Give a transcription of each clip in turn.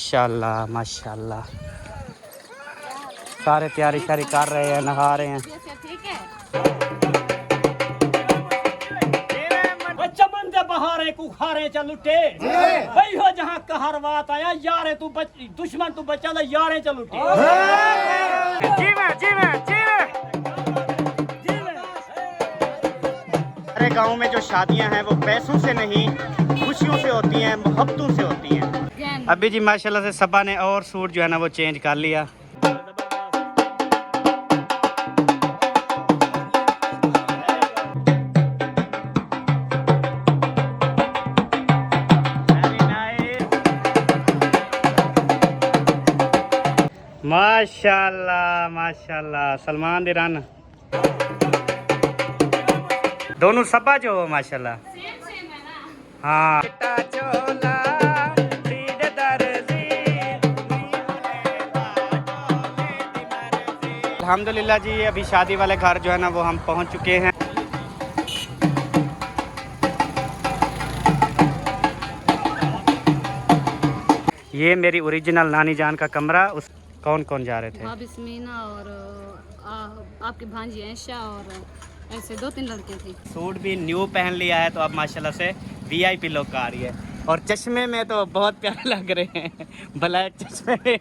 माशाल्लाह माशाल्लाह। सारे तैयारी शारी कर रहे हैं, नहा रहे हैं। बहारे कुखारे चलुटे भाई हो जहाँ कहर बात आया यारे तू दुश्मन तू बचा ला यारे चलुटे। हमारे गांव में जो शादियां हैं वो पैसों से नहीं खुशियों से होती हैं, मोहब्बतों से होती हैं। अभी जी माशाल्लाह से सबा ने और सूट जो है ना वो चेंज कर लिया। माशाल्लाह माशाल्लाह सलमान दिरान दोनों सबा जो हो माशाल्लाह। हाँ अल्हम्दुलिल्लाह जी अभी शादी वाले घर जो है ना वो हम पहुंच चुके हैं। ये मेरी ओरिजिनल नानी जान का कमरा। उस कौन कौन जा रहे थे? बिस्मीना और आपकी भांजी ऐशा और ऐसे 2-3 लड़के थे। सूट भी न्यू पहन लिया है तो अब माशाल्लाह से वीआईपी लोग आ रही है। और चश्मे में तो बहुत प्यारे लग रहे हैं, ब्लैक चश्मे।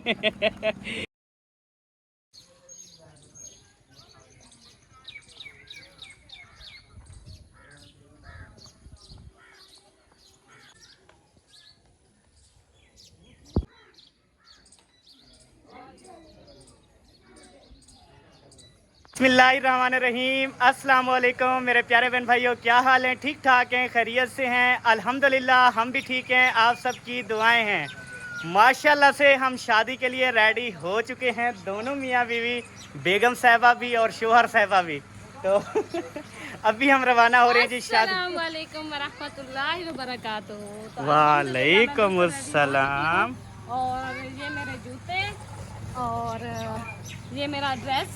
बिस्मिल्लाहिर्रहमानिर्रहीम। अस्सलाम वालेकुम मेरे प्यारे बहन भाइयों, क्या हाल है? ठीक ठाक हैं, खैरियत से हैं? अल्हम्दुलिल्लाह हम भी ठीक हैं, आप सबकी दुआएं हैं। माशाल्लाह से हम शादी के लिए रेडी हो चुके हैं, दोनों मियाँ बीवी, बेगम साहिबा भी और शोहर साहिबा भी। तो अभी हम रवाना हो रहे हैं जी शादी। अस्सलाम वालेकुम वरहमतुल्लाहि वबरकातुहू। वालेकुम अस्सलाम। और ये मेरे जूते और ये मेरा ड्रेस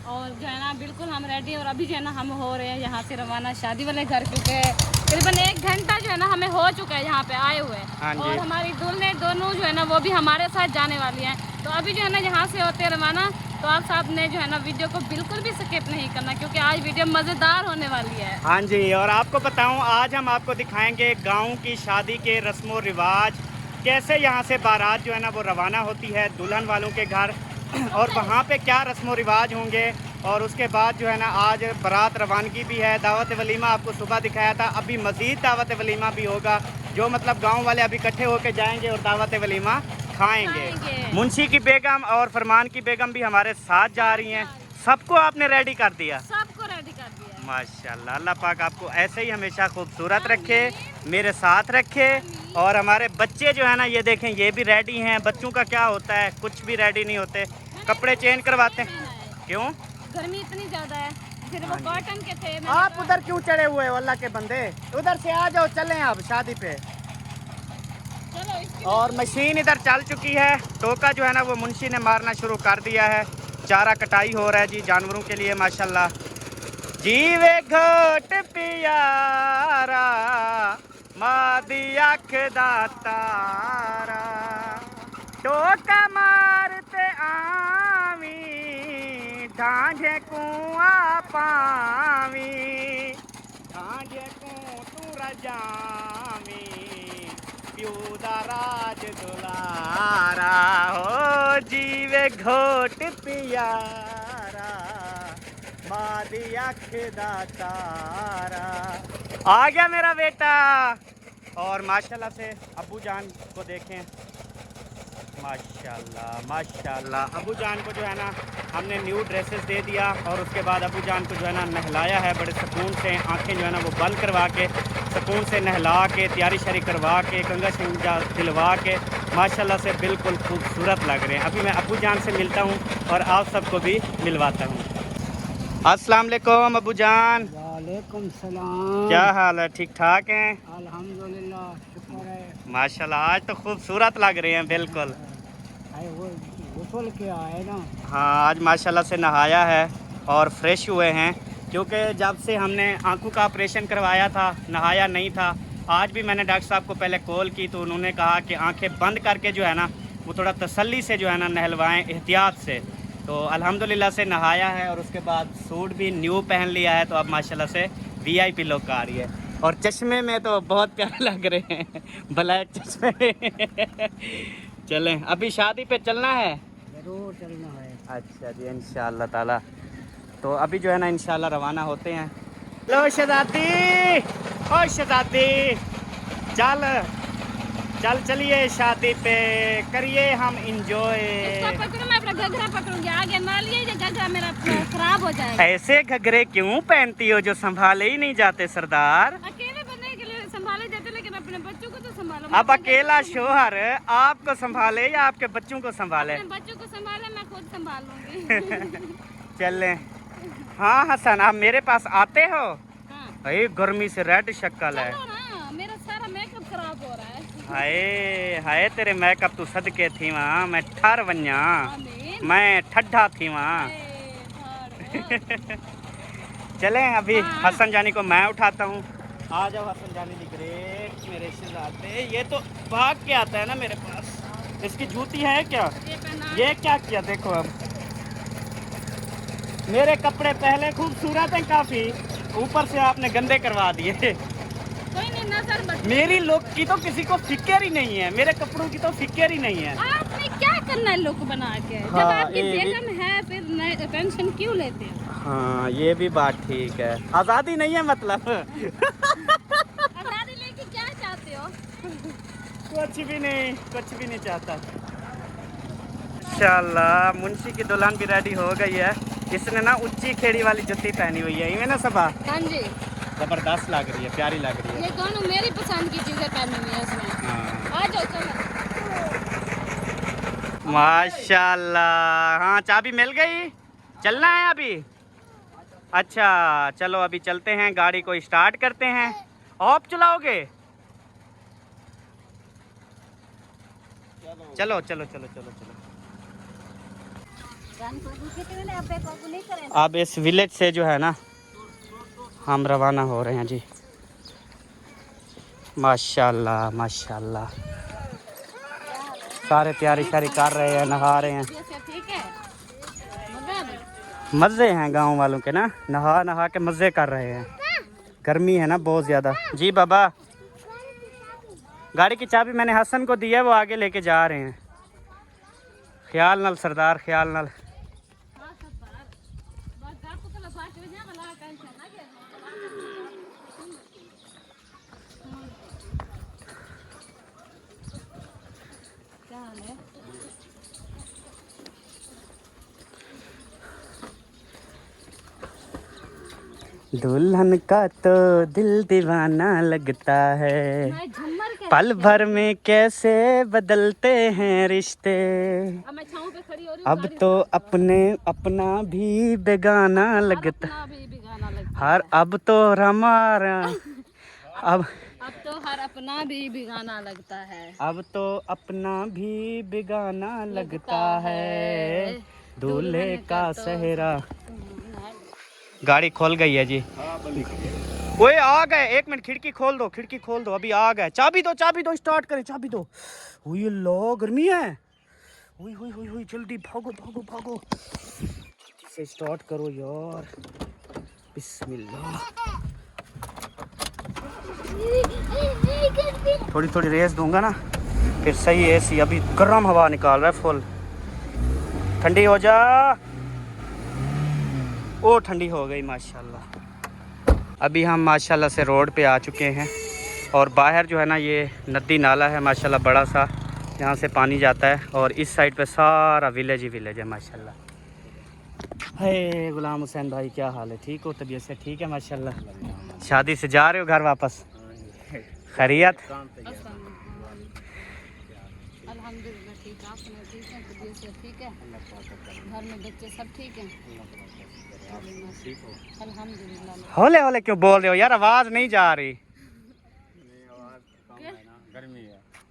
और जो है ना बिल्कुल हम रेडी। और अभी जो है ना हम हो रहे हैं यहाँ से रवाना शादी वाले घर, क्योंकि तकरीबन 1 घंटा जो है ना हमें हो चुका है यहाँ पे आए हुए। और हमारी दूल्हे दोनों जो है ना वो भी हमारे साथ जाने वाली हैं। तो अभी जो है ना यहाँ से होते रवाना, तो आप साहब ने जो है ना वीडियो को बिल्कुल भी स्किप नहीं करना, क्योंकि आज वीडियो मज़ेदार होने वाली है। हाँ जी, और आपको बताऊँ आज हम आपको दिखाएंगे गाँव की शादी के रस्म व रिवाज, कैसे यहाँ से बारात जो है ना वो रवाना होती है दुल्हन वालों के घर, और वहाँ पे क्या रस्म व रिवाज होंगे। और उसके बाद जो है ना आज बारात रवानगी भी है। दावत वलीमा आपको सुबह दिखाया था, अभी मज़ीद दावत वलीमा भी होगा, जो मतलब गांव वाले अभी इकट्ठे होकर जाएंगे और दावत वलीमा खाएंगे। मुंशी की बेगम और फरमान की बेगम भी हमारे साथ जा रही हैं। सबको आपने रेडी कर दिया? सबको रेडी कर दिया माशाल्लाह। अल्लाह पाक आपको ऐसे ही हमेशा खूबसूरत रखे, मेरे साथ रखे। और हमारे बच्चे जो है ना ये देखें, ये भी रेडी हैं। बच्चों का क्या होता है, कुछ भी रेडी नहीं होते, कपड़े चेंज करवाते हैं। क्यों? गर्मी इतनी ज्यादा है, फिर वो कॉटन के थे। आप उधर क्यों चढ़े हुए हो अल्लाह के बंदे? उधर से आ जाओ, चलें आप शादी पे। चलो। और मशीन इधर चल चुकी है, टोका जो है ना वो मुंशी ने मारना शुरू कर दिया है। चारा कटाई हो रहा है जी जानवरों के लिए माशाल्लाह। जीवे घोट पियारा मादी अख दा तारा, टोका मारते आवी ढांढे कुआं पावी, ढांढे को तू रजामी प्यू दा राज दुलारा। हो जीवे घोट पियारा मादी अख दा तारा। आ गया मेरा बेटा। और माशाल्लाह से अब्बू जान को देखें, माशाल्लाह माशाल्लाह। अबू जान को जो है ना हमने न्यू ड्रेसेस दे दिया, और उसके बाद अबू जान को जो है ना नहलाया है बड़े सुकून से। आंखें जो है ना वो बंद करवा के सुकून से नहला के तैयारी शरी करवा के कंगा शंगा दिलवा के माशाल्लाह से बिल्कुल खूबसूरत लग रहे हैं। अभी मैं अबू जान से मिलता हूँ और आप सबको भी मिलवाता हूँ। अस्सलाम वालेकुम अबू जान। वालेकुम सलाम। क्या हाल है? ठीक ठाक हैं? अल्हम्दुलिल्लाह, शुक्र है। माशाल्लाह आज तो खूबसूरत लग रहे हैं बिल्कुल। वो गुसल के आए ना। हाँ आज माशाल्लाह से नहाया है और फ्रेश हुए हैं, क्योंकि जब से हमने आंखों का ऑपरेशन करवाया था नहाया नहीं था। आज भी मैंने डॉक्टर साहब को पहले कॉल की तो उन्होंने कहा कि आंखें बंद करके जो है ना वो थोड़ा तसल्ली से जो है ना नहलवाएं, एहतियात से। तो अल्हम्दुलिल्लाह से नहाया है और उसके बाद सूट भी न्यू पहन लिया है। तो अब माशाल्लाह से VIP लुक आ रही है। और चश्मे में तो बहुत प्यारे लग रहे हैं, ब्लैक चश्मे। चलें, अभी शादी पे चलना है। जरूर चलना है। अच्छा जी, इंशाअल्लाह ताला। तो अभी जो है ना इंशाअल्लाह रवाना होते हैं। लो शहजादी, ओ शहजादी, चल चल चलिए शादी पे, करिए हम इंजॉय। इसको पकड़ो, मैं अपना घघरा पकड़ूंगी। आगे ना लिए ये घघरा मेरा खराब हो जाएगा। ऐसे घघरे क्यों पहनती हो जो संभाले ही नहीं जाते सरदार? अकेले बनने के लिए संभाले जाते, लेकिन अपने बच्चों को तो संभालो। अब अकेला शोहर आपको संभाले या आपके बच्चों को संभाले? अपने बच्चों को संभाले, मैं खुद संभाल लूंगी। चले। हाँ हसन, आप मेरे पास आते हो? हाँ। भाई गर्मी से रेड शक्ल है। चलो ना, मेरा सारा मेकअप खराब हो रहा है। हाय हाय, तेरे मेकअप तू सदके थी वहाँ, मैं ठर वन्या, आमीन। मैं ठड्डा थी वहाँ। चलें अभी हाँ। हसन जानी को मैं उठाता हूँ। आ जाओ हसन जानी दी ग्रेट, मेरे शहजादे। ये तो भाग के आता है ना मेरे पास। इसकी जूती है क्या? ये पहना। ये क्या किया? देखो अब मेरे कपड़े पहले खूबसूरत हैं काफी, ऊपर से आपने गंदे करवा दिए। कोई नहीं, नजर बच। मेरी लुक की तो किसी को फिक्र ही नहीं है, मेरे कपड़ों की तो फिक्र ही नहीं है। आपने क्या करना है लुक बना के? जब हाँ, आपकी ये भी- बेगम है फिर टेंशन क्यों लेते हैं? हाँ ये भी बात ठीक है, आज़ादी नहीं है मतलब। आजादी लेके क्या चाहते हो? कुछ भी नहीं चाहता। इंशाल्लाह मुंशी की दुल्हन भी रेडी हो गई है। इसने ना ऊंची खेड़ी वाली जुत्ती पहनी हुई है, इन्हें ना सबा हाँ जी, जबरदस्त लग रही है, प्यारी लग रही है। ये दोनों मेरी पसंद की चीजें पहनी हुई है इसमें। हाँ आ जाओ चलो। माशाल्लाह। हाँ चाबी मिल गई, चलना है अभी। अच्छा चलो अभी चलते हैं, गाड़ी को स्टार्ट करते हैं। आप चलाओगे? चलो चलो चलो चलो चलो। अब इस विलेज से जो है ना हम रवाना हो रहे हैं जी। माशाल्लाह माशाल्लाह, सारे तैयारी शारी कर रहे हैं, नहा रहे हैं। जैसे ठीक है, मगर मज़े हैं गांव वालों के ना, नहा नहा के मज़े कर रहे हैं। गर्मी है ना बहुत ज़्यादा। जी बाबा, गाड़ी की चाबी मैंने हसन को दी है, वो आगे लेके जा रहे हैं। ख्याल नल सरदार, ख्याल नल। दुल्हन का तो दिल दीवाना लगता है, मैं झूमर के पल भर में कैसे बदलते हैं रिश्ते। अब मैं छाँव पे खड़ी हो रही हूँ, अब गाड़ी तो अपने अपना भी बेगाना लगता, अपना भी बिगाना लगता हर अब तो हमारा अब तो हर अपना भी बिगाना लगता है। अब तो अपना भी बेगाना लगता है, दूल्हे का सेहरा। गाड़ी खोल गई है जी। ओए आ गए, एक मिनट, खिड़की खोल दो, खिड़की खोल दो, अभी आ गए। चाबी दो, स्टार्ट करें, चाबी दो। ये लो गर्मी है। हुई हुई हुई हुई, जल्दी भागो भागो भागो, जल्दी से स्टार्ट करो यार। बिस्मिल्लाह। थोड़ी थोड़ी रेस दूंगा ना फिर सही। एसी अभी गर्म हवा निकाल रहा है फुल। ठंडी हो जा। ओ ठंडी हो गई माशाल्लाह। अभी हम माशाल्लाह से रोड पे आ चुके हैं और बाहर जो है ना ये नदी नाला है माशाल्लाह बड़ा सा, यहाँ से पानी जाता है। और इस साइड पे सारा विलेज ही विलेज है माशाल्लाह। हे गुलाम हुसैन भाई, क्या हाल है? ठीक हो? तबीयत से ठीक है माशाल्लाह? शादी से जा रहे हो घर वापस? खैरियत? अल्हम्दुलिल्लाह ठीक है, आप सुनाओ ठीक है, तबीयत से ठीक है, घर में बच्चे सब ठीक हैं? अल्हम्दुलिल्लाह। हौले हौले क्यों बोल रहे हो यार, आवाज़ नहीं जा रही।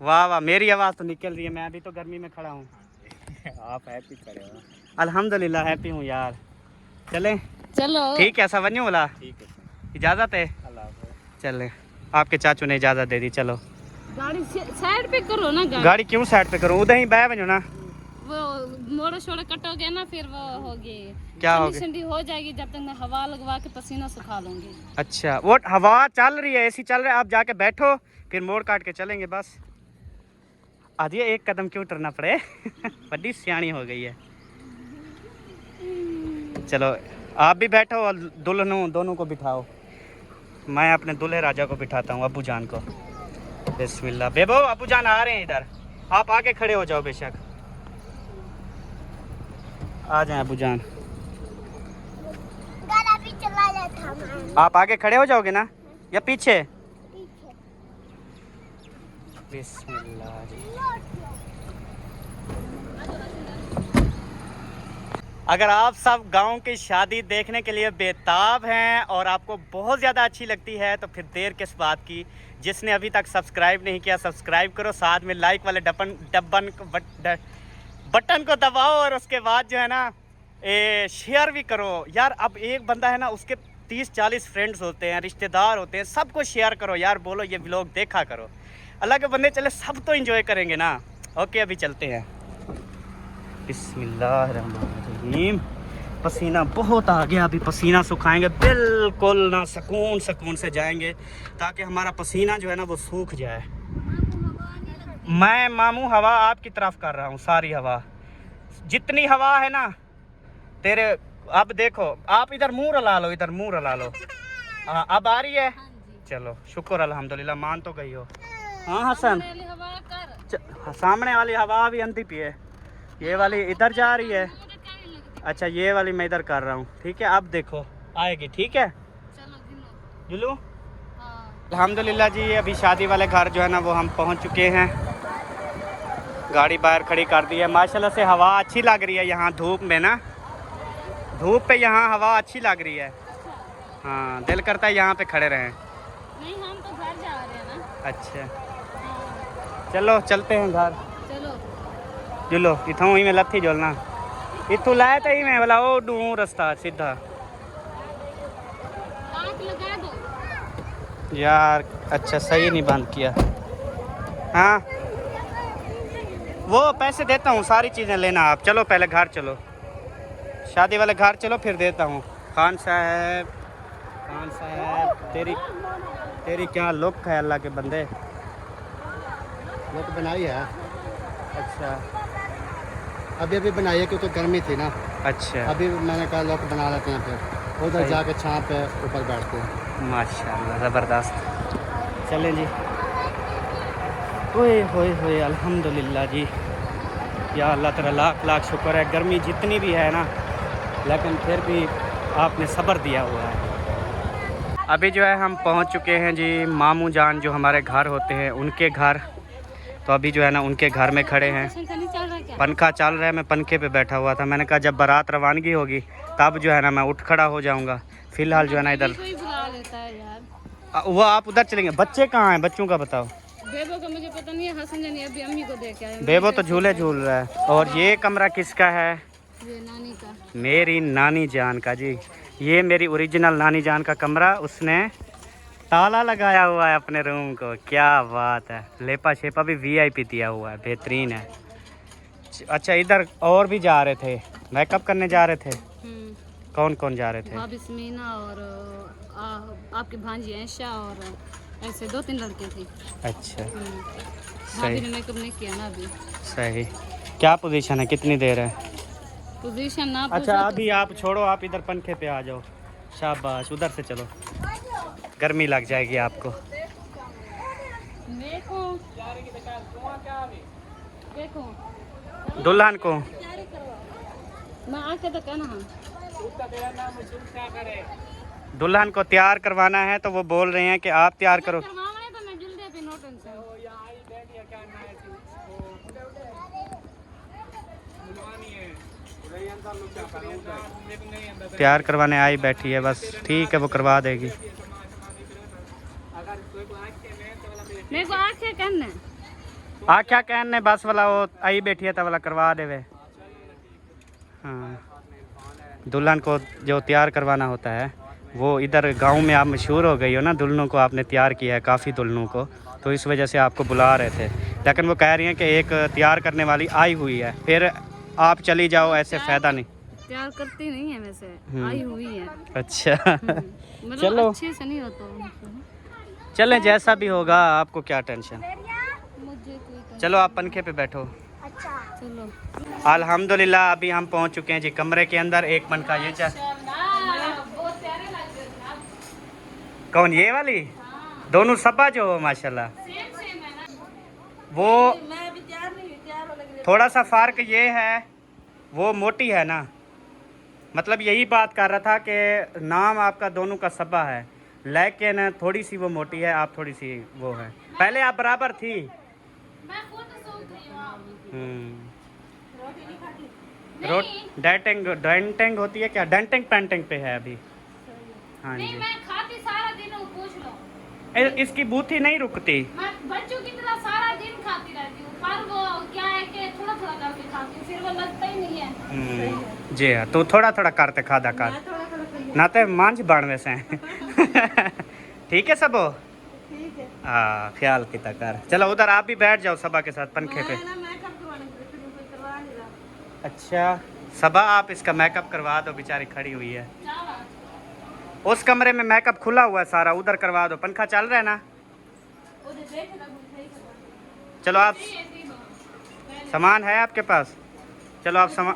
वाह वाह, मेरी आवाज़ तो निकल रही है, मैं अभी तो गर्मी में खड़ा हूँ। आप हैप्पी खड़े हो? अल्हम्दुलिल्लाह हैप्पी हूँ यार। चलें? चलो ठीक है, ऐसा वन्यू वाला ठीक है, इजाज़त है? अल्लाह हाफ़िज़। चलें, आपके चाचू ने इजाज़त दे दी, चलो। गाड़ी साइड पे करो ना, गाड़ी क्यों साइड पे करूँ? उधर ही बह बनो ना। वो मोड़ शोड़े कटोगे ना, फिर वो होगी, क्या ठंडी होगी? ठंडी हो जाएगी। जब तक मैं हवा लगवा के पसीना सुखा लूंगी। अच्छा, वो हवा चल रही है, एसी चल रहा है, आप जाके बैठो, फिर मोड़ काट के चलेंगे बस। आज ये एक कदम क्यों उतरना पड़े? बड़ी सियाणी हो गई है। चलो आप भी बैठो और दुल्हनों दोनों को बिठाओ। मैं अपने दूल्हे राजा को बिठाता हूँ, अबू जान को। बिस्मिल्लाह। बेबो, अबू जान आ रहे हैं इधर, आप आगे खड़े हो जाओ बेशक। आ जाए अबू जान। आप आगे खड़े हो जाओगे ना या पीछे? बिस्मिल्लाह जी। अगर आप सब गांव की शादी देखने के लिए बेताब हैं और आपको बहुत ज़्यादा अच्छी लगती है तो फिर देर किस बात की। जिसने अभी तक सब्सक्राइब नहीं किया सब्सक्राइब करो, साथ में लाइक वाले बटन को दबाओ और उसके बाद जो है ना शेयर भी करो। यार अब एक बंदा है ना, उसके 30-40 फ्रेंड्स होते हैं, रिश्तेदार होते हैं, सबको शेयर करो यार, बोलो ये व्लॉग देखा करो। अलग के बंदे चले सब तो एंजॉय करेंगे ना। ओके अभी चलते हैं। बिस्मिल्लाहिर्रहमानिर्रहीम। पसीना बहुत आ गया, अभी पसीना सुखाएंगे बिल्कुल ना, सुकून से जाएंगे ताकि हमारा पसीना जो है ना वो सूख जाए। मैं मामू हवा आपकी तरफ कर रहा हूँ, सारी हवा जितनी हवा है ना तेरे। अब देखो आप इधर मुंह रला लो, इधर मुंह रला लो। अब आ रही है? चलो शुक्र अल्हम्दुलिल्लाह, मान तो गई हो। हाँ हसन, सामने वाली हवा भी अंधी पी है, ये वाली इधर जा रही है। अच्छा ये वाली मैं इधर कर रहा हूँ, ठीक है। अब देखो आएगी, ठीक है। जुलू अल्हम्दुलिल्लाह जी, अभी शादी वाले घर जो है ना वो हम पहुँच चुके हैं। गाड़ी बाहर खड़ी कर दी है। माशाल्लाह से हवा अच्छी लग रही है यहाँ धूप में ना, धूप पे यहाँ हवा अच्छी लग रही है। हाँ दिल करता है यहाँ पे खड़े रहें। नहीं हम तो घर जा रहे हैं ना। अच्छा चलो चलते हैं घर। चलो जुलो इथों ही में लत्थी जोलना, इथों लाए तो ही मैं बोला ओ डू रास्ता सीधा। आग लगा दो यार अच्छा सही नहीं बंद किया। हाँ वो पैसे देता हूँ, सारी चीज़ें लेना आप। चलो पहले घर चलो, शादी वाले घर चलो फिर देता हूँ। खान साहब तेरी क्या लुक है अल्लाह के बंदे। लुक बनाई है, अच्छा अभी बनाई है क्योंकि गर्मी थी ना। अच्छा अभी मैंने कहा लुक बना लेते हैं, फिर उधर सही। जाके छाँव पे ऊपर बैठते हैं। माशाल्लाह ज़बरदस्त। चलें जी। ओए होए होए अल्हम्दुलिल्लाह जी, या अल्लाह तेरा लाख लाख शुक्र है। गर्मी जितनी भी है ना लेकिन फिर भी आपने सब्र दिया हुआ है। अभी जो है हम पहुंच चुके हैं जी मामू जान जो हमारे घर होते हैं उनके घर। तो अभी जो है ना उनके घर में खड़े हैं, पंखा नहीं चल रहा क्या? पंखा चल रहा है, मैं पंखे पे बैठा हुआ था। मैंने कहा जब बारात रवानगी होगी तब जो है ना मैं उठ खड़ा हो जाऊंगा। फ़िलहाल जो है ना इधर कोई बुला लेता है यार। वो आप उधर चलेंगे। बच्चे कहाँ हैं? बच्चों का बताओ। बेबो का मुझे पता नहीं है, हसन जानी अभी अम्मी को दे के आए। बेबो तो झूले झूल रहा है। और ये कमरा किसका है? ये नानी का। मेरी नानी जान का जी। ये मेरी ओरिजिनल नानी जान का कमरा, उसने ताला लगाया हुआ है अपने रूम को। क्या बात है, लेपा शेपा भी वीआईपी दिया हुआ है, बेहतरीन है। अच्छा इधर और भी जा रहे थे, मेकअप करने जा रहे थे। कौन कौन जा रहे थे? भाभी स्मीना और आपकी भांजी ऐशा और ऐसे 2-3 लड़के थे। अच्छा भाभी ने मेकअप नहीं किया ना अभी। सही। क्या पोजीशन है, कितनी देर है? पोजीशन ना अच्छा अभी आप छोड़ो, आप इधर पंखे पे आ जाओ। शाबाश, उधर से चलो, गर्मी लग जाएगी आपको। देखो देखो दुल्हन को मैं आके तो कहना हम दुल्हन को तैयार करवाना है तो वो बोल रहे हैं कि आप तैयार करो। करवावे तो मैं जल्दी पे नो टेंशन। तैयार करवाने आई बैठी है बस, ठीक है वो करवा देगी। मेरे को आके कहना क्या कहने बस वाला वो आई बैठी है तो वाला करवा देवे। हाँ दुल्हन को जो तैयार करवाना होता है वो इधर गांव में आप मशहूर हो गई हो ना, दुल्हनों को आपने तैयार किया है, काफ़ी दुल्हनों को। तो इस वजह से आपको बुला रहे थे, लेकिन वो कह रही हैं कि एक तैयार करने वाली आई हुई है, फिर आप चली जाओ, ऐसे फ़ायदा नहीं। प्यार करती नहीं है वैसे, आई हुई है। अच्छा मतलब चलो अच्छे से नहीं होता। चलें, जैसा भी होगा, आपको क्या टेंशन। मुझे कोई चलो आप पंखे पे बैठो। चलो। अल्हम्दुलिल्लाह अभी हम पहुंच चुके हैं जी कमरे के अंदर। एक पंखा ये बहुत प्यारे लग रहे हैं आप। कौन, ये वाली? दोनों सब्बा जो हो माशाल्लाह। सेम सेम है ना। वो मैं अभी तैयार नहीं हुई, तैयार हो लग रही है। थोड़ा सा फ़र्क ये है, वो मोटी है ना, मतलब यही बात कर रहा था कि नाम आपका दोनों का सब्बा है, लेकिन थोड़ी सी वो मोटी है, आप थोड़ी सी वो है। पहले आप बराबर थी। मैं खुद सूख रही हूँ। रोटी नहीं खाती। रोट डेंटिंग होती है क्या? डेंटिंग पेंटिंग पे है अभी। हाँ नहीं जी, मैं खाती सारा दिन हूँ, पूछ लो। इसकी बूथी नहीं रुकती। मैं बच्चों की तरह सारा दिन खाती रहती हूँ, पर वो क्या है कि थोड़ा थोड़ा करके खाती हूँ, फिर वो लगता ही नहीं है। जी हाँ, तो थोड़ा थोड़ा करते खादा कर ना, तो मांझ बाणवे से ठीक है सबो। ठीक है। हाँ, ख्याल की कर। चलो उधर आप भी बैठ जाओ सबा के साथ पंखे पे। अच्छा सबा, आप इसका मेकअप करवा दो, बेचारी खड़ी हुई है। उस कमरे में मेकअप खुला हुआ है सारा, उधर करवा दो, पंखा चल रहा है ना। चलो आप, सामान है आपके पास? चलो आप सामान,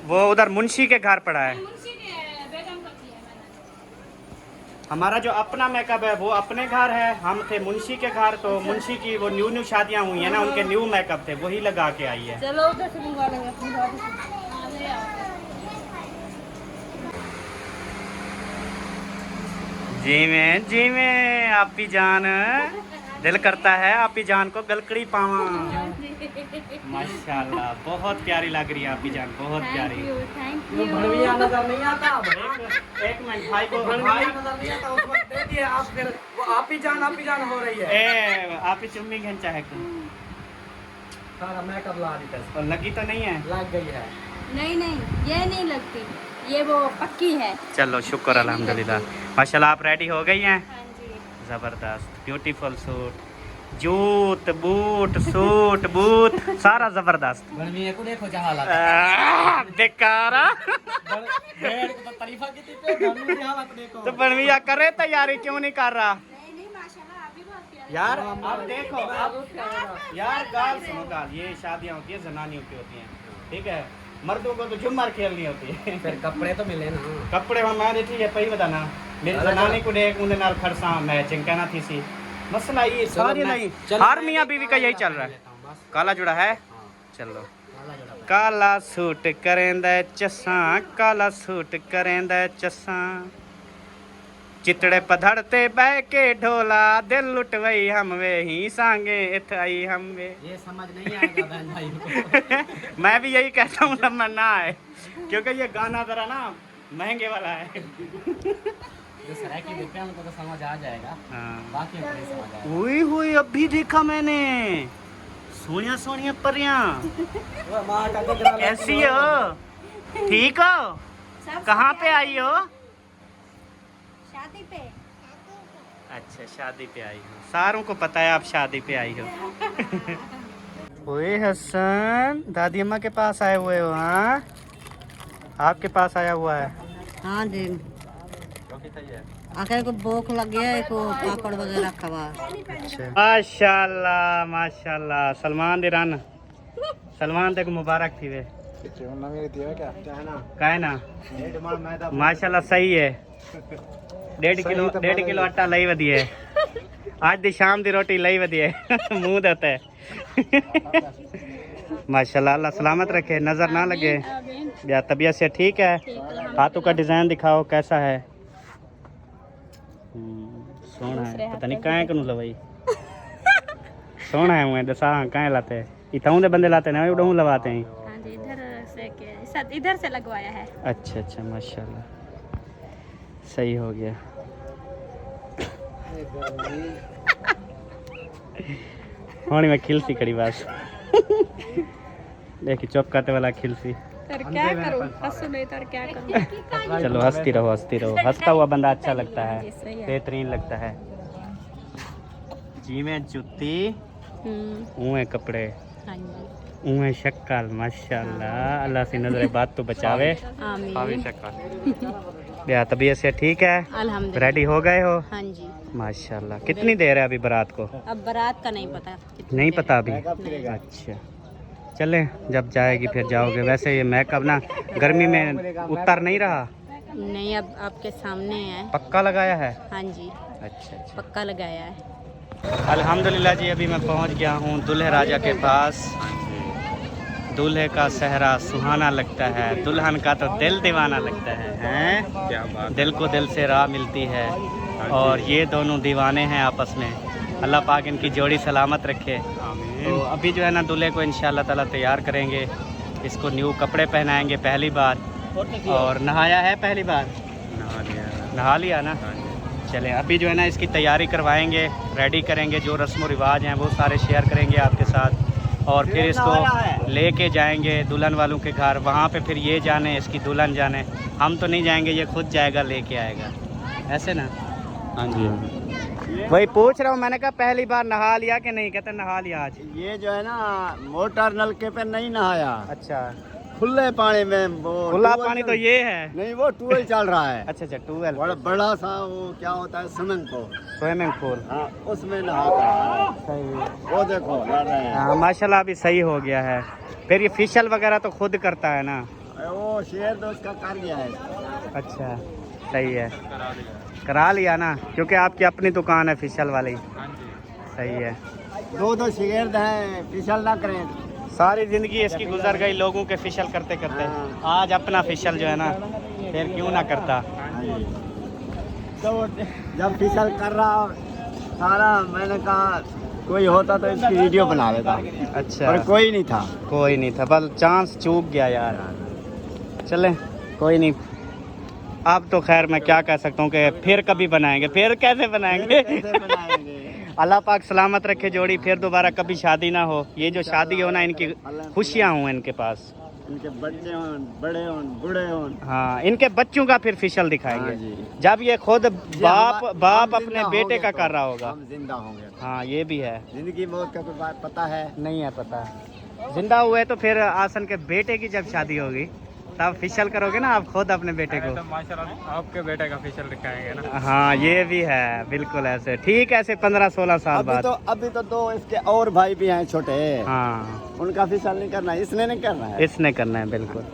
वो उधर मुंशी के घर पड़ा है। हमारा जो अपना मेकअप है वो अपने घर है, हम थे मुंशी के घर, तो मुंशी की वो न्यू शादियां हुई है ना, उनके न्यू मेकअप थे, वही लगा के आई है। चलो उधर से मंगवा लेंगे अपनी बात से। जी में आप भी जान, दिल करता है आप ही जान को गलकड़ी पावा। माशाल्लाह बहुत प्यारी लग रही है आप ही जान, बहुत प्यारी। Thank you. नजर नहीं आता। एक मिनट, भाई को भाई नजर नहीं आता, उस वक्त दे दिए आप, फिर वो आप ही जान हो रही है। ए आप ही चुम्मी घंचा है तुम, सारा मेकअप ला दी और लगी तो नहीं है? लग गई है। नहीं ये नहीं लगती, ये वो पक्की है। चलो शुक्र अल्हम्दुलिल्लाह, माशाल्लाह आप रेडी हो गई हैं। हाँ जी। जबरदस्त, ब्यूटीफुल सूट, जूत बूट सूट बूट सारा जबरदस्त। बनवी को देखो जहां हालत बेकारा बेड को तो तारीफा की थी, बनवी की हालत देखो। तो बनविया करे तैयारी क्यों नहीं कर रहा? नहीं माशाल्लाह अभी बहुत प्यारी। यार अब देखो, अब यार गाल सुनो गाल, ये शादियां होती है जनानियों की होती हैं, ठीक है, मर्दों को तो झुम्मर खेलनी होती है। फिर कपड़े तो मिले ना, कपड़े हमारे ठीक है, पही बताना मेरी जनानी को देख उन्हें नाल खड़सा मैचिंग कहना थी सी, मसला ये सारी नहीं, हर मियां बीवी का यही चल रहा है। काला जुड़ा है, चलो काला सूट करेंदा चसा, काला सूट करेंदा चसा, चितड़े पधड़ते बह के ढोला, दिल लुटवई हम वे ही सांगे इत आई हम वे। ये समझ नहीं आएगा बहन भाई को। मैं भी यही कहता हूँ समझ ना आए, क्योंकि ये गाना जरा ना महंगे वाला है। जो सराकी देखते हैं उनको तो समझ आ जाएगा, हाँ। बाकी को नहीं समझ आएगा। हुई हुई अभी देखा मैंने, सोनिया सोनिया परियां कैसी हो, ठीक हो, कहाँ पे आई हो? शादी पे। अच्छा शादी पे आई हो, सारों को पता है आप शादी पे आई हो। ओए हसन, दादी अम्मा के पास आए हुए हो? हाँ आपके पास आया हुआ है। हाँ जी, आखिर को भूख लग गया है, को पापड़ वगैरह खवा। अच्छा माशाल्लाह माशाल्लाह, सलमान दिरान, सलमान तक मुबारक थी वे का है ना, माशाल्लाह सही है। 1.5 किलो आटा लई वधी है, आज दी शाम दी रोटी लई वधी है। मुंह देता है। माशाल्लाह, अल्लाह सलामत रखे, नजर ना लगे या तबीयत से ठीक है। हाथों का डिजाइन दिखाओ कैसा है। सोना है, पता नहीं कहाँ कनु लवाई। सोना है, मैं दसा कहाँ लाते इतने दे बंदे लाते ना, उड़ू लवाते हैं। हाँ जी, इधर से लगवाया है। अच्छा अच्छा माशाल्लाह, सही हो गया। होनी मैं खिलसी कड़ी बस। देखी चुप करते वाला खिलसी। तर क्या करूं, हंसू नहीं तो क्या करूं। चलो हंसती रहो हंसती रहो, हंसता हुआ बंदा अच्छा लगता है, जी, सही है। बेहतरीन लगता है। जी में जुत्ती ऊँ कपड़े हाँ जी, ऊँ शक्ल, माशाल्लाह, अल्लाह से नजर बात तो बचावे। आमीन। या तबीयत से ठीक है? अल्हम्दुलिल्लाह। रेडी हो गए हो? हाँ जी, माशाल्लाह। कितनी देर है अभी बारात को? अब बारात का नहीं पता। नहीं पता अभी। अच्छा चले, जब जाएगी फिर जाओगे। वैसे ये मेकअप ना गर्मी में उतर नहीं रहा? नहीं, अब आपके सामने है। पक्का लगाया है? हाँ जी, अच्छा अच्छा। पक्का लगाया है। अल्हम्दुलिल्लाह जी, अभी मैं पहुंच गया हूं दूल्हे राजा के पास। दूल्हे का सेहरा सुहाना लगता है, दुल्हन का तो दिल दीवाना लगता है, हैं? क्या बात। दिल को दिल से राह मिलती है और ये दोनों दीवाने हैं आपस में। अल्लाह पाक इनकी जोड़ी सलामत रखे। तो अभी जो है ना दूल्हे को इंशाअल्लाह ताला तैयार करेंगे, इसको न्यू कपड़े पहनाएंगे पहली बार। और नहाया है पहली बार? नहा लिया ना। चले अभी जो है ना इसकी तैयारी करवाएंगे, रेडी करेंगे, जो रस्म व रिवाज हैं वो सारे शेयर करेंगे आपके साथ। और फिर इसको लेके जाएंगे दुल्हन वालों के घर, वहाँ पे फिर ये जाने इसकी दुल्हन जाने। हम तो नहीं जाएंगे, ये खुद जाएगा, लेके आएगा, ऐसे ना। हाँ जी वही पूछ रहा हूँ, मैंने कहा पहली बार नहा लिया कि नहीं? कहते नहा लिया आज। ये जो है ना मोटर नलके पे नहीं नहाया, अच्छा, खुले पानी में। वो खुला टूवेल पानी तो चल- ये है। नहीं, वो टूवेल चल रहा है। अच्छा अच्छा, ट्वेल्व बड़ा बड़ा सा वो क्या होता है, स्विमिंग पूल। Swimming pool. हाँ, उसमें नहा कर सही है। वो देखो लड़ रहे हैं। हाँ माशाल्लाह अभी सही हो गया है। फिर ये फेशियल वगैरह तो खुद करता है ना? वो शेर तो उसका कर गया है। अच्छा सही है, करा लिया ना, क्योंकि आपकी अपनी दुकान है फेशियल वाली। सही है। दो शिगिर्द हैं, फिसल ना करें। सारी ज़िंदगी इसकी गुजर गई लोगों के फेशियल करते करते, आज अपना फेशियल जो है ना फिर क्यों ना करता। तो जब फिसल कर रहा सारा, मैंने कहा कोई होता तो इसकी वीडियो बना लेता। अच्छा, पर कोई नहीं था। कोई नहीं था, बस चांस चूक गया यार। चले कोई नहीं, अब तो खैर मैं क्या कह सकता हूँ कि फिर कभी बनाएंगे। फिर कैसे बनाएंगे? कैसे बनाएंगे? अल्लाह पाक सलामत रखे जोड़ी, फिर दोबारा कभी शादी ना हो। ये जो शादी हो ना, इनकी खुशियाँ हों इनके पास, इनके बच्चे हों, बड़े हों, बूढ़े हों। हाँ इनके बच्चों का फिर फेशियल हाँ दिखाएंगे जी। जब ये खुद बाप हम अपने जिंदा बेटे होंगे का तो, कर रहा होगा। हम जिंदा होंगे। हाँ ये भी है। जिंदगी मौत का कोई बात पता है? नहीं है पता। जिंदा हुए तो फिर आसन के बेटे की जब शादी होगी तब फेशियल करोगे ना आप खुद अपने बेटे को। तो माशाल्लाह आपके बेटे का फेशियल दिखाएंगे ना। हाँ ये भी है, बिल्कुल ऐसे ठीक, ऐसे 15-16 साल बाद। अभी तो दो इसके और भाई भी हैं छोटे। हाँ उनका फिसल नहीं करना है, इसने नहीं करना है। इसने करना है बिल्कुल।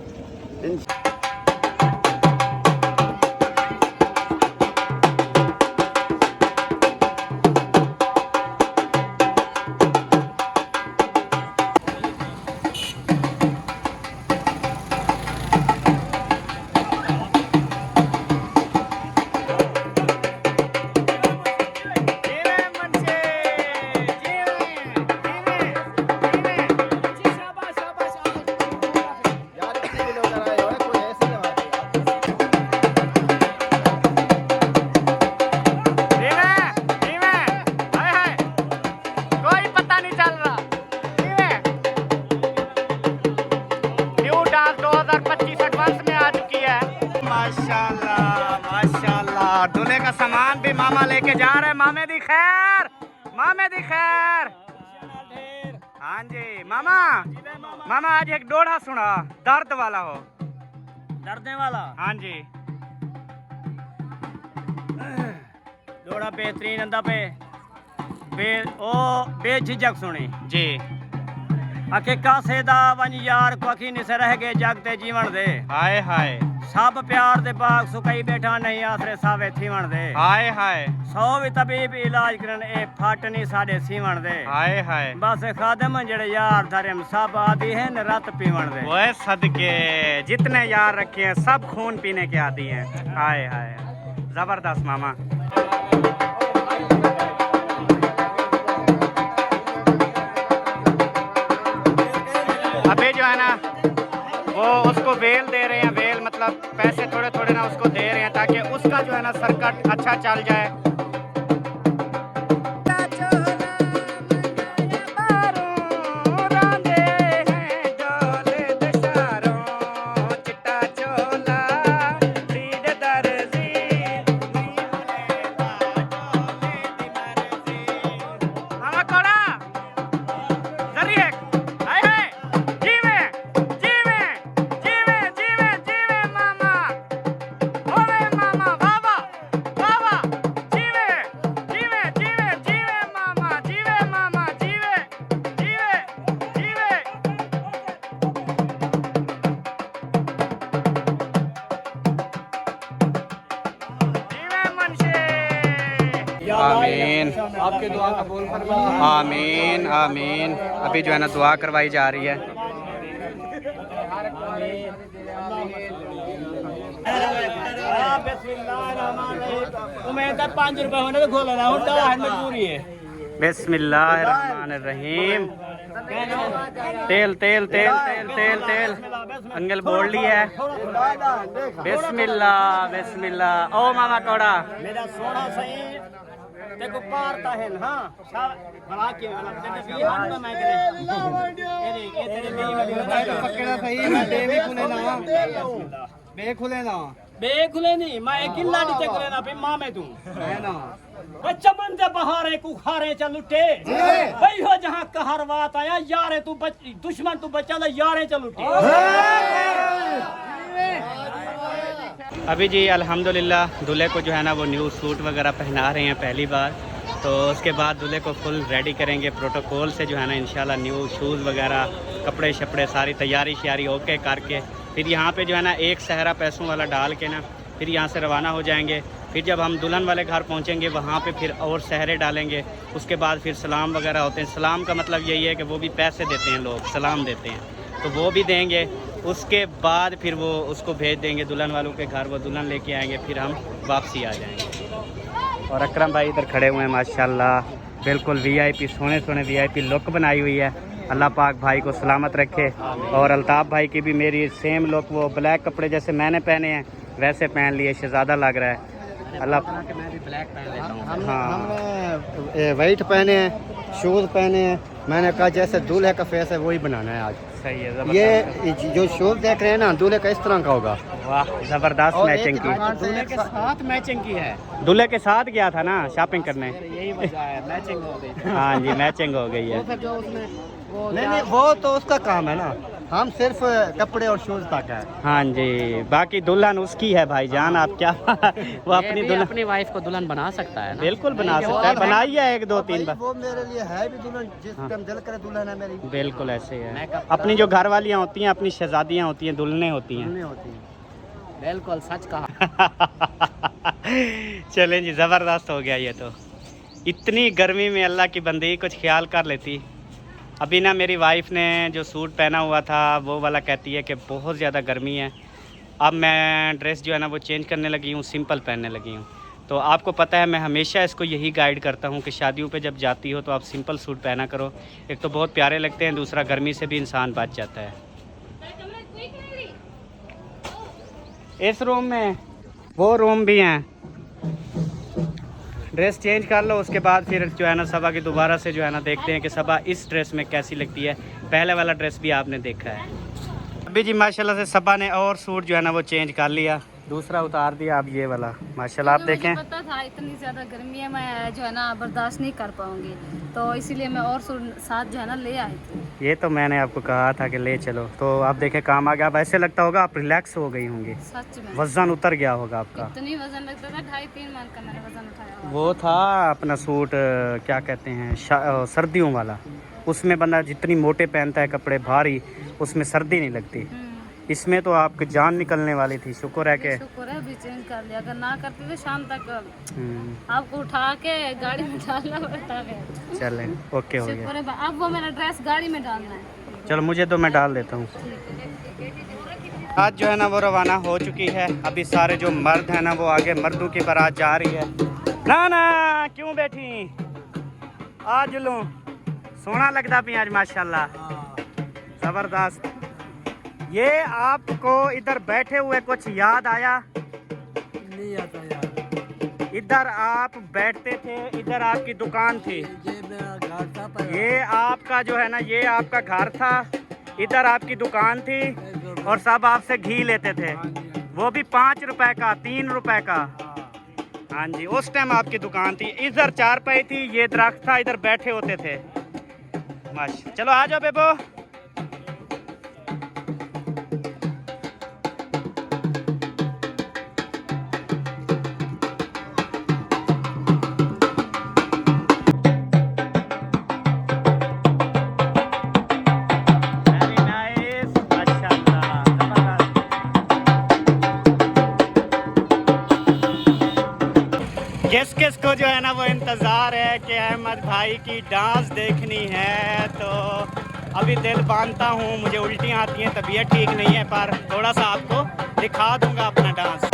माशाल्लाह माशाल्लाह, दूल्हे का सामान भी मामा लेके जा रहे हैं। मामे दी खैर, मामे दी खैर। हाँ जी मामा, मामा आज एक डोढ़ा सुना, दर्द वाला हो। दर्दे वाला हाँ जी, डोड़ा बेहतरीन अंदा पे बेझिझक सुनी जी। आखे कासे दा वंज यार को अखी निस रह गए जगते जीवन दे। हाय हाय सब प्यार दे बाग सुकई बैठा नहीं आसरे सावे थीवण दे। हाय हाय 100 भी तबीब इलाज करन ए फट नहीं साडे सीवण दे। हाय हाय, बस खादम जेड़े यार धर्म सब आदि है न रत पीवण दे। वो सदके जितने यार रखे हैं सब खून पीने के आदी हैं। हाय हाय, जबरदस्त मामा। अभी जो है ना वो उसको वेल दे रहे हैं, वेल मतलब पैसे थोड़े थोड़े ना उसको दे रहे हैं ताकि उसका जो है ना सर्कट अच्छा चल जाए। आमीन आपके दुआ कबूल फरमा। आमीन आमीन। अभी जो है ना दुआ करवाई जा रही है। उम्मीद है 5 रुपए होने तो खोल रहा हूँ, दवा है मजबूरी है। बिस्मिल्लाहिर्रहमानिर्रहीम। तेल तेल तेल तेल तेल तेल अंगल बोल ली है। बिस्मिल्लाह बिस्मिल्लाह। ओ मामा कौड़ा मेरा सोना सही देखो पारता है ना, बड़ा के वाला तेरे हाथ में मैं करे ये तेरे मेरी वाली पकड़ा सही मैं देवी खुले ना बेखुले ना बेखुले नहीं, मैं एक लाड़ी चक लेना पे मां में तू है ना बच्चा मन से बहारे कुखारे चल उठे भाई हो जहां कहर बात आया यारे तू दुश्मन तू बचा ले यारे चल उठे। अभी जी अल्हम्दुलिल्लाह दूल्हे को जो है ना वो न्यू सूट वगैरह पहना रहे हैं पहली बार। तो उसके बाद दूल्हे को फुल रेडी करेंगे प्रोटोकॉल से जो है ना इंशाल्लाह न्यू शूज़ वगैरह कपड़े शपड़े सारी तैयारी श्यारी ओके करके फिर यहाँ पे जो है ना एक सहरा पैसों वाला डाल के ना फिर यहाँ से रवाना हो जाएंगे। फिर जब हम दुल्हन वाले घर पहुँचेंगे वहाँ पे फिर और सहरे डालेंगे। उसके बाद फिर सलाम वगैरह होते हैं। सलाम का मतलब यही है कि वो भी पैसे देते हैं, लोग सलाम देते हैं तो वो भी देंगे। उसके बाद फिर वो उसको भेज देंगे दुल्हन वालों के घर, वो दुल्हन लेके आएंगे, फिर हम वापसी आ जाएंगे। और अकरम भाई इधर खड़े हुए हैं माशाल्लाह, बिल्कुल वीआईपी सोने सोने वीआईपी लुक बनाई हुई है। अल्लाह पाक भाई को सलामत रखे। और अल्ताफ़ भाई की भी मेरी सेम लुक, वो ब्लैक कपड़े जैसे मैंने पहने हैं वैसे पहन लिए, शहज़ादा लग रहा है। अल्लाह मैं भी ब्लैक पहन लेता हूँ। हमने वाइट पहने हैं, शूज़ पहने हैं। मैंने कहा जैसे दूल्हे का फेस है वही बनाना है आज। सही है। ये जो शूज़ देख रहे हैं ना दूल्हे का इस तरह का होगा। वाह ज़बरदस्त मैचिंग की। दूल्हे के साथ मैचिंग की है। दूल्हे के साथ गया था ना शॉपिंग करने। यही वजह है, मैचिंग हो गई। हाँ जी मैचिंग हो गई है। जो उसमें नहीं वो तो उसका काम है ना, हम सिर्फ कपड़े और शूज तक है। हाँ जी बाकी दुल्हन उसकी है भाईजान, आप क्या वो अपनी दुल्हन अपनी वाइफ को दुल्हन बना सकता है ना। बिल्कुल बना सकता है, बनाई है 1-2-3 बार। वो मेरे लिए है भी दुल्हन, जिस टाइम दिल करे दुल्हन है मेरी। बिल्कुल ऐसे ही है। अपनी जो घर वालियाँ होती हैं अपनी शहजादियाँ होती हैं, दुल्हनें होती हैं। बिल्कुल सच कहा। चलें जी ज़बरदस्त हो गया ये तो। इतनी गर्मी में अल्लाह की बंदगी कुछ ख्याल कर लेती। अभी ना मेरी वाइफ ने जो सूट पहना हुआ था वो वाला कहती है कि बहुत ज़्यादा गर्मी है। अब मैं ड्रेस जो है ना वो चेंज करने लगी हूँ, सिंपल पहनने लगी हूँ। तो आपको पता है मैं हमेशा इसको यही गाइड करता हूँ कि शादियों पे जब जाती हो तो आप सिंपल सूट पहना करो। एक तो बहुत प्यारे लगते हैं, दूसरा गर्मी से भी इंसान बच जाता है। इस रूम में वो रूम भी हैं, ड्रेस चेंज कर लो उसके बाद फिर जो है ना सबा की दोबारा से जो है ना देखते हैं कि सबा इस ड्रेस में कैसी लगती है। पहले वाला ड्रेस भी आपने देखा है। अभी जी माशाल्लाह से सबा ने और सूट जो है ना वो चेंज कर लिया, दूसरा उतार दिया। अब ये वाला माशाल्लाह आप देखें। पता था इतनी ज़्यादा गर्मी है मैं जो है ना बर्दाश्त नहीं कर पाऊंगी, तो इसीलिए मैं और सूट साथ जो है ना ले आई थी। ये तो मैंने आपको कहा था कि ले चलो, तो आप देखें काम आ गया। अब ऐसे लगता होगा आप रिलैक्स हो गई होंगी, सच में वजन उतर गया होगा आपका। इतनी वजन लगता था, 2.5-3 मन का मैंने वजन उठाया हुआ। वो था अपना सूट क्या कहते हैं सर्दियों वाला, उसमें बंदा जितनी मोटे पहनता है कपड़े भारी उसमें सर्दी नहीं लगती। इसमें तो आपकी जान निकलने वाली थी। शुक्र है कि शुक्र है अभी चेंज कर लिया, अगर ना करते तो शाम तक आपको उठा के गाड़ी में डालना पड़ता है। चलें ओके हो शुक्र गया। है। अब वो मेरा ड्रेस गाड़ी में डालना है। चलो मुझे तो मैं डाल देता हूँ। आज जो है ना वो रवाना हो चुकी है। अभी सारे जो मर्द हैं ना वो आगे, मर्दों की बारात जा रही है। ना ना क्यों बैठी आज लूँ सोना लगता भी आज माशाल्लाह ज़बरदस्त। ये आपको इधर बैठे हुए कुछ याद आया? नहीं आता यार। इधर आप बैठते थे, इधर आपकी दुकान थी, ये मेरा घर था। ये आपका जो है ना ये आपका घर था, इधर आपकी दुकान थी और सब आपसे घी लेते थे, वो भी 5 रुपए का 3 रुपए का। हाँ जी उस टाइम आपकी दुकान थी। इधर चारपाई थी, ये दरख्त था, इधर बैठे होते थे। माशा चलो आ जाओ बेबो। किस किस को जो है ना वो इंतज़ार है कि अहमद भाई की डांस देखनी है, तो अभी दिल बांधता हूँ, मुझे उल्टियाँ आती हैं, तबीयत ठीक नहीं है, पर थोड़ा सा आपको दिखा दूंगा अपना डांस।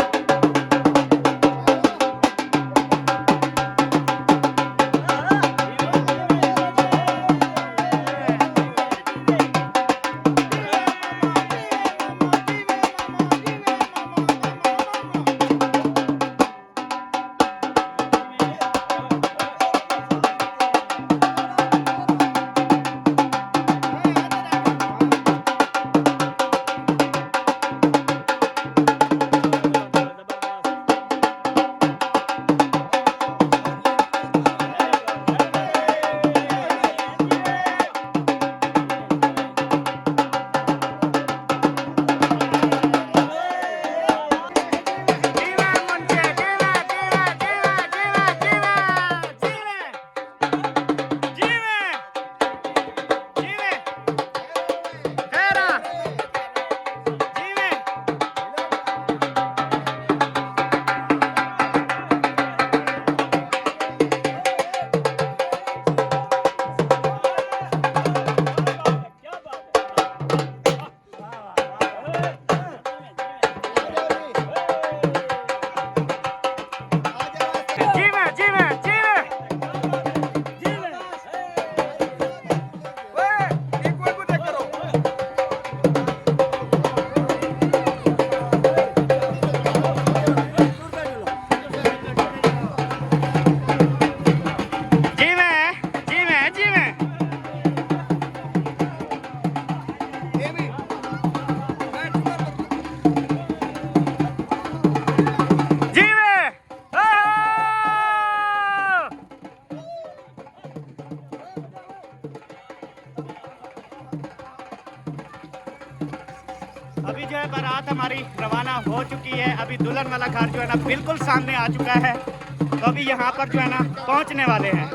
अभी जो है बारात हमारी रवाना हो चुकी है। अभी दुल्हन वाला घर जो है ना बिल्कुल सामने आ चुका है, तो अभी यहाँ पर जो है ना पहुँचने वाले हैं।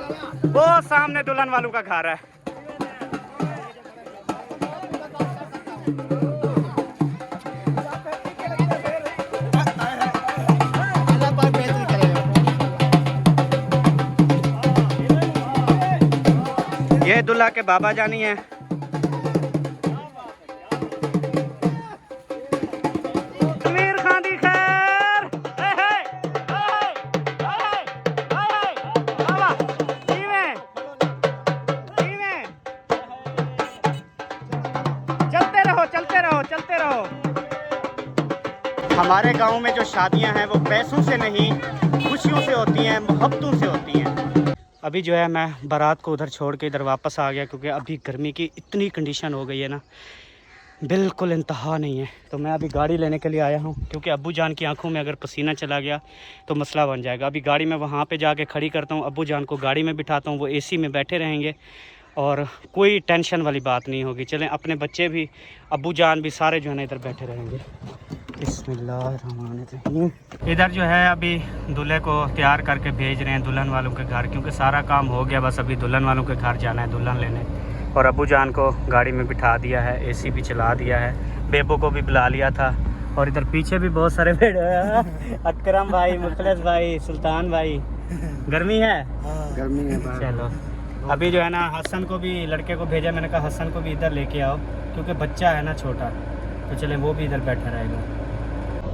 वो सामने दुल्हन वालों का घर है। ये दुल्हा के बाबा जानी है। चलते रहो। हमारे गांव में जो शादियां हैं वो पैसों से नहीं, खुशियों से होती हैं, मोहब्बतों से होती हैं। अभी जो है मैं बारात को उधर छोड़ के इधर वापस आ गया, क्योंकि अभी गर्मी की इतनी कंडीशन हो गई है ना, बिल्कुल इंतहा नहीं है। तो मैं अभी गाड़ी लेने के लिए आया हूँ, क्योंकि अब्बू जान की आंखों में अगर पसीना चला गया तो मसला बन जाएगा। अभी गाड़ी में वहाँ पे जाके खड़ी करता हूँ, अब्बू जान को गाड़ी में बिठाता हूँ, वो एसी में बैठे रहेंगे और कोई टेंशन वाली बात नहीं होगी। चलें, अपने बच्चे भी, अब्बू जान भी, सारे जो है ना इधर बैठे रहेंगे। बिस्मिल्लाहिर्रहमानिर्रहीम। इधर जो है अभी दूल्हे को तैयार करके भेज रहे हैं दुल्हन वालों के घर, क्योंकि सारा काम हो गया, बस अभी दुल्हन वालों के घर जाना है दुल्हन लेने। और अब्बू जान को गाड़ी में बिठा दिया है, एसी भी चला दिया है, बेबो को भी बुला लिया था। और इधर पीछे भी बहुत सारे बैठे हैं, अकरम भाई, मुखलिस भाई, सुल्तान भाई। गर्मी है? गर्मी है। चलो, अभी जो है ना हसन को भी, लड़के को भेजा, मैंने कहा हसन को भी इधर लेके आओ, क्योंकि बच्चा है ना छोटा, तो चलें वो भी इधर बैठा रहेगा।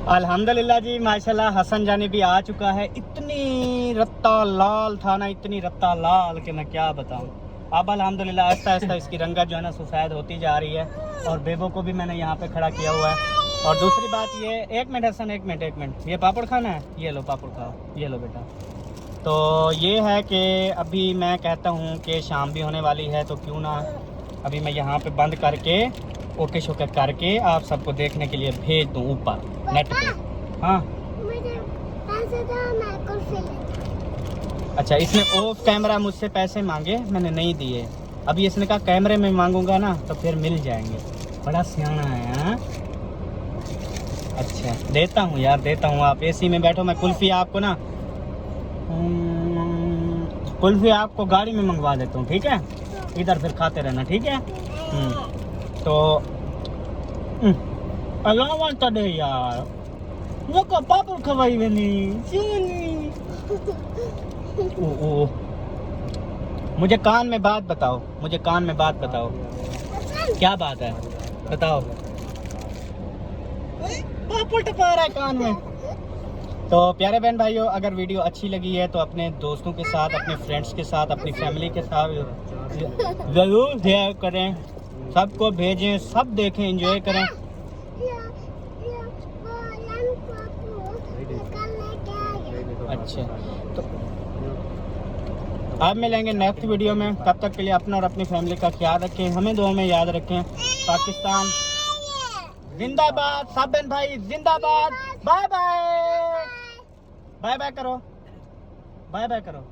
अल्हम्दुलिल्लाह जी, माशाल्लाह हसन जानी भी आ चुका है। इतनी रत्ता लाल था ना, इतनी रत्ता लाल कि मैं क्या बताऊं। अब अल्हम्दुलिल्लाह आहिस्ता आहिस्ता इसकी रंगत जो है ना सफ़ेद होती जा रही है। और बेबो को भी मैंने यहाँ पे खड़ा किया हुआ है। और दूसरी बात ये, एक मिनट हसन, एक मिनट, ये पापड़ खाना है? ये लो पापड़ खाओ, ये लो बेटा। तो ये है कि अभी मैं कहता हूँ कि शाम भी होने वाली है, तो क्यों ना अभी मैं यहाँ पे बंद करके ओके शोके करके आप सबको देखने के लिए भेज दूँ ऊपर नेट पे। हाँ अच्छा, इसने ऑफ कैमरा मुझसे पैसे मांगे, मैंने नहीं दिए। अभी इसने कहा कैमरे में मांगूंगा ना तो फिर मिल जाएंगे। बड़ा सियाना है। हाँ अच्छा, देता हूँ यार, देता हूँ। आप एसी में बैठो, मैं कुल्फी आपको ना, कुल्फी आपको गाड़ी में मंगवा देता हूँ, ठीक है? इधर फिर खाते रहना, ठीक है? तो अलावा दे यार, वो का पापड़ खवाई बनी। ओ, मुझे कान में बात बताओ, मुझे कान में बात बताओ, क्या बात है बताओ। पापा टपा रहा है कान में। तो प्यारे बहन भाइयों, अगर वीडियो अच्छी लगी है तो अपने दोस्तों के साथ, अपने फ्रेंड्स के साथ, अपनी फैमिली के साथ ज़रूर शेयर करें, सबको भेजें, सब देखें, एंजॉय करें। अच्छा, तो अब मिलेंगे नेक्स्ट वीडियो में। तब तक के लिए अपना और अपनी फैमिली का ख्याल रखें, हमें दुआ में याद रखें। पाकिस्तान जिंदाबाद, सब बहन भाई जिंदाबाद। बाय बाय, बाय बाय करो, बाय बाय करो।